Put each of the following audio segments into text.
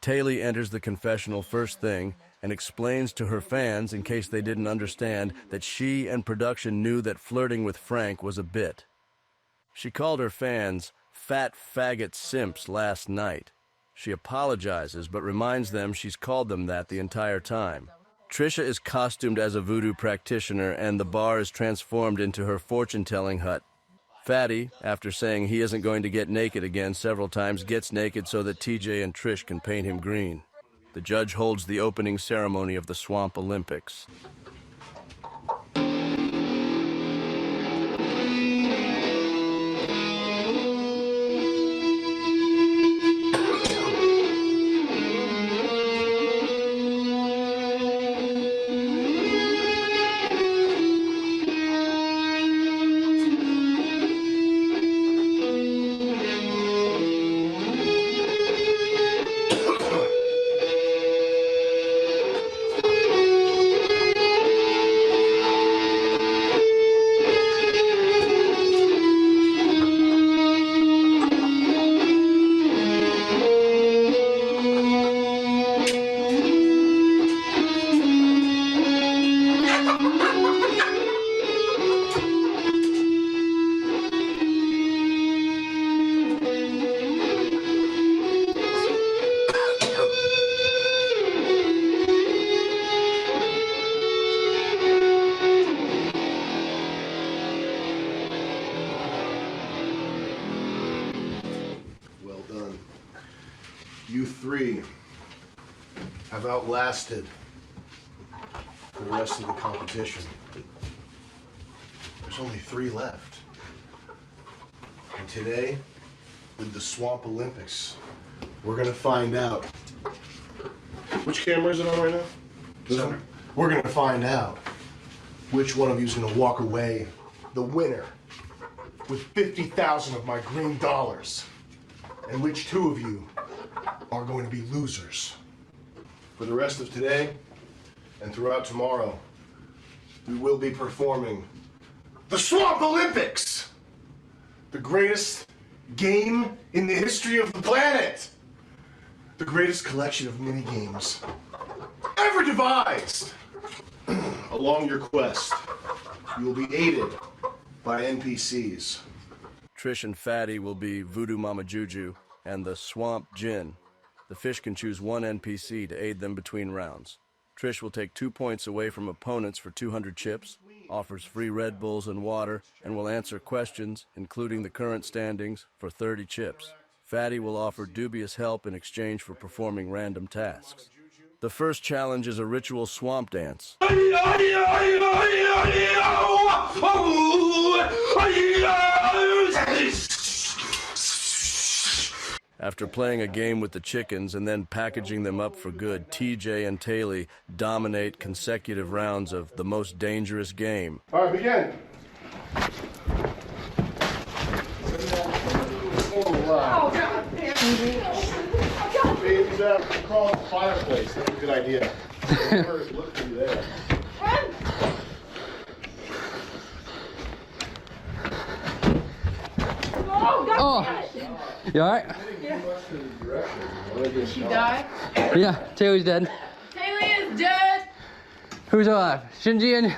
Taylor enters the confessional first thing and explains to her fans, in case they didn't understand, that she and production knew that flirting with Frank was a bit. She called her fans fat faggot simps last night. She apologizes, but reminds them she's called them that the entire time. Trisha is costumed as a voodoo practitioner, and the bar is transformed into her fortune-telling hut. Fatty, after saying he isn't going to get naked again several times, gets naked so that TJ and Trish can paint him green. The judge holds the opening ceremony of the Swamp Olympics. You three have outlasted the rest of the competition. There's only 3 left. And today, with the Swamp Olympics, we're gonna find out. Which camera is it on right now? This one? We're gonna find out which one of you is gonna walk away the winner with 50,000 of my green dollars, and which 2 of you are going to be losers. For the rest of today and throughout tomorrow, we will be performing the Swamp Olympics, the greatest game in the history of the planet, the greatest collection of mini games ever devised. Along your quest, you will be aided by NPCs. Trish and Fatty will be Voodoo Mama Juju and the Swamp Djinn. The fish can choose one NPC to aid them between rounds. Trish will take 2 points away from opponents for 200 chips, offers free Red Bulls and water, and will answer questions, including the current standings, for 30 chips. Fatty will offer dubious help in exchange for performing random tasks. The first challenge is a ritual swamp dance. After playing a game with the chickens and then packaging them up for good, TJ and Taylor dominate consecutive rounds of the most dangerous game. All right, begin. Oh, God. Baby's out across the fireplace. That's a good idea. Look through there. Oh, you alright? Yeah. Did she die? Yeah, Taylor's dead. Taylor is dead! Who's alive? Shinji and...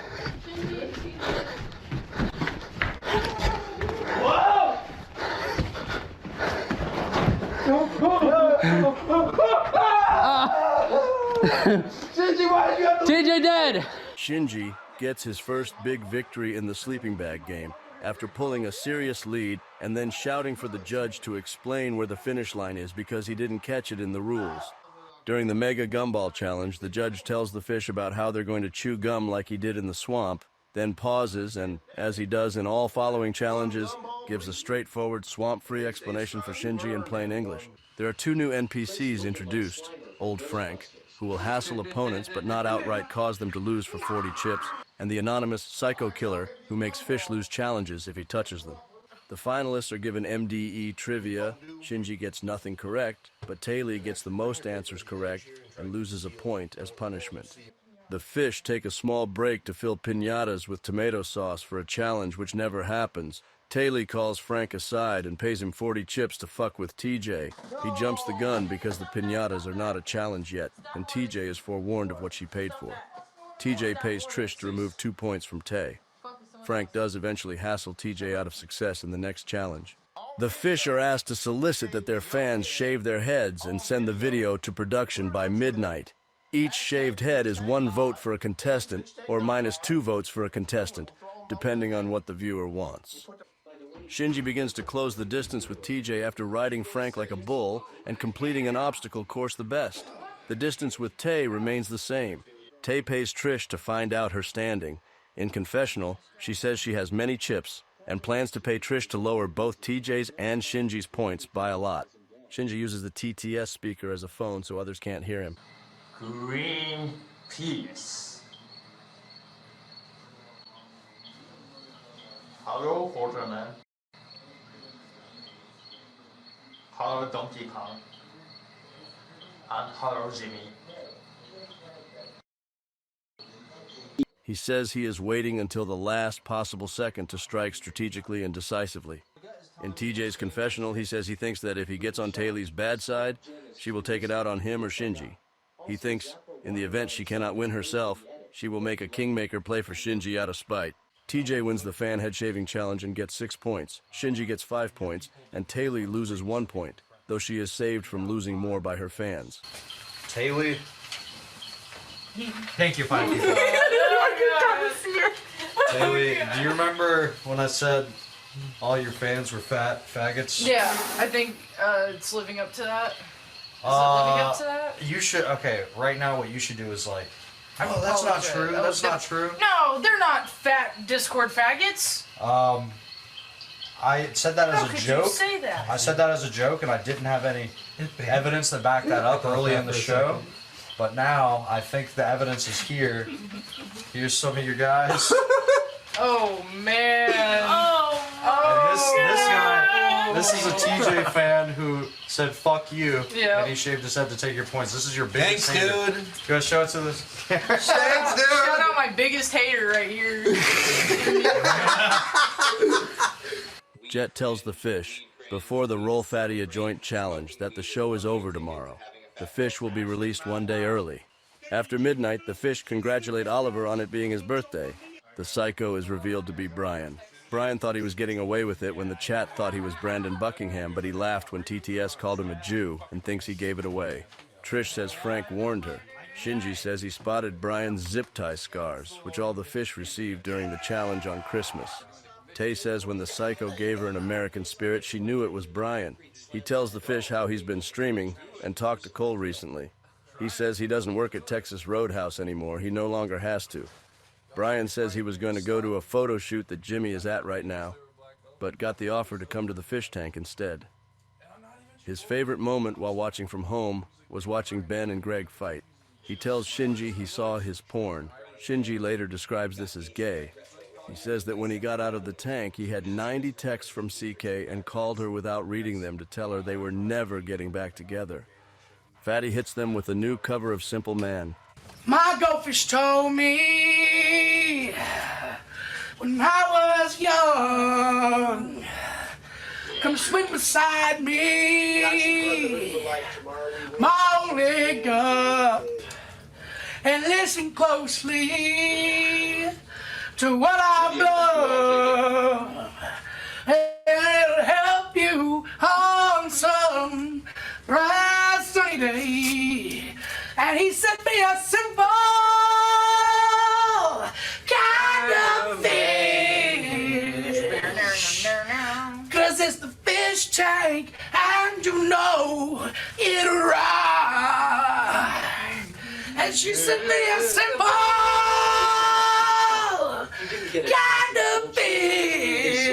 Whoa! Shinji, why did you have to... TJ dead! Shinji gets his first big victory in the sleeping bag game after pulling a serious lead and then shouting for the judge to explain where the finish line is because he didn't catch it in the rules. During the Mega Gumball Challenge, the judge tells the fish about how they're going to chew gum like he did in the swamp, then pauses and, as he does in all following challenges, gives a straightforward swamp-free explanation for Shinji in plain English. There are 2 new NPCs introduced, Old Frank, who will hassle opponents but not outright cause them to lose for 40 chips, and the anonymous Psycho Killer, who makes fish lose challenges if he touches them. The finalists are given MDE trivia. Shinji gets nothing correct, but Taylor gets the most answers correct and loses a point as punishment. The fish take a small break to fill piñatas with tomato sauce for a challenge which never happens, Taylor calls Frank aside and pays him 40 chips to fuck with TJ. He jumps the gun because the piñatas are not a challenge yet, and TJ is forewarned of what she paid for. TJ pays Trish to remove 2 points from Tay. Frank does eventually hassle TJ out of success in the next challenge. The fish are asked to solicit that their fans shave their heads and send the video to production by midnight. Each shaved head is 1 vote for a contestant or -2 votes for a contestant, depending on what the viewer wants. Shinji begins to close the distance with TJ after riding Frank like a bull and completing an obstacle course the best. The distance with Tay remains the same. Tay pays Trish to find out her standing. In confessional, she says she has many chips and plans to pay Trish to lower both TJ's and Shinji's points by a lot. Shinji uses the TTS speaker as a phone so others can't hear him. Green peas. Hello, Waterman. Hello, Donkey Kong. And hello, Jimmy. He says he is waiting until the last possible second to strike strategically and decisively. In TJ's confessional, he says he thinks that if he gets on Taylor's bad side, she will take it out on him or Shinji. He thinks, in the event she cannot win herself, she will make a kingmaker play for Shinji out of spite. TJ wins the fan head shaving challenge and gets 6 points. Shinji gets 5 points, and Taylor loses 1 point, though she is saved from losing more by her fans. Taylor. Thank you, 5 people. Taylor, do you remember when I said all your fans were fat faggots? Yeah, I think it's living up to that. Is it living up to that? You should, okay, right now what you should do is like, oh, that's not true, that's not true. No, they're not fat Discord faggots. I said that as How a could joke. you say that? I said that as a joke and I didn't have any evidence to back that up early in the show. But now I think the evidence is here. Here's some of your guys. Oh man. And this is a TJ fan who said fuck you, Yeah. and he shaved his head to take your points. This is your biggest Thanks, hater. dude. You gotta show it to this. Thanks, dude. Shout out my biggest hater right here. Jet tells the fish, before the Roll Fatty a Joint challenge, that the show is over tomorrow. The fish will be released 1 day early. After midnight, the fish congratulate Oliver on it being his birthday. The psycho is revealed to be Brian. Brian thought he was getting away with it when the chat thought he was Brandon Buckingham, but he laughed when TTS called him a Jew and thinks he gave it away. Trish says Frank warned her. Shinji says he spotted Brian's zip tie scars, which all the fish received during the challenge on Christmas. Tay says when the psycho gave her an American spirit, she knew it was Brian. He tells the fish how he's been streaming and talked to Cole recently. He says he doesn't work at Texas Roadhouse anymore. He no longer has to. Brian says he was going to go to a photo shoot that Jimmy is at right now, but got the offer to come to the Fishtank instead. His favorite moment while watching from home was watching Ben and Greg fight. He tells Shinji he saw his porn. Shinji later describes this as gay. He says that when he got out of the tank, he had 90 texts from CK and called her without reading them to tell her they were never getting back together. Fatty hits them with a new cover of Simple Man. My goldfish told me when I was young, come swim beside me, my only gup, and listen closely to what I blow, and it'll help you on some bright sunny day. And he sent me a simple kind of fish, 'cause it's the fish tank, and you know it right. And she sent me a simple kind of fish,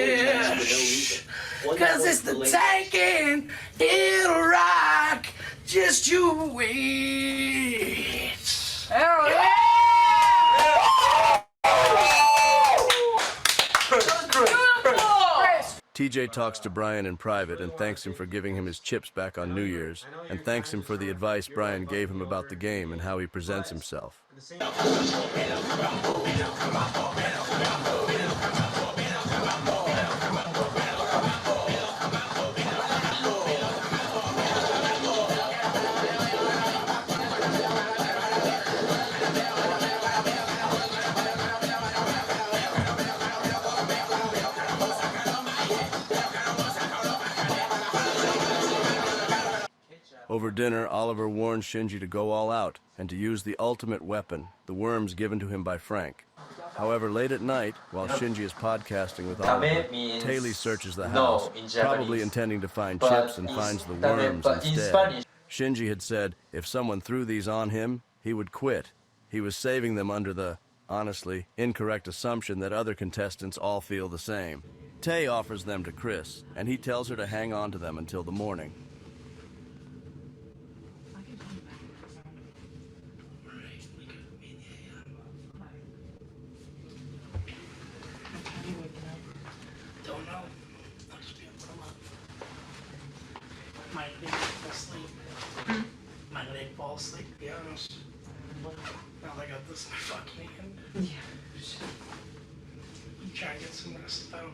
'cause it's the tank and it'll rock. Just you wait. Hell yeah! TJ talks to Brian in private and thanks him for giving him his chips back on New Year's, and thanks him for the advice Brian gave him about the game and how he presents himself. Over dinner, Oliver warns Shinji to go all out and to use the ultimate weapon, the worms given to him by Frank. However, late at night, while Shinji is podcasting with Oliver, means Taylor searches the no house, in probably Japanese. intending to find But chips and in- finds the Dame, worms but in instead. Spanish- Shinji had said if someone threw these on him, he would quit. He was saving them under the, honestly, incorrect assumption that other contestants all feel the same. Tay offers them to Chris, and he tells her to hang on to them until the morning. Don't know. I'll just be able to put 'em up. Might need to fall asleep. Might need to fall asleep, to be honest. Now that I got this in my fucking hand. Yeah. I'm trying to get some rest though.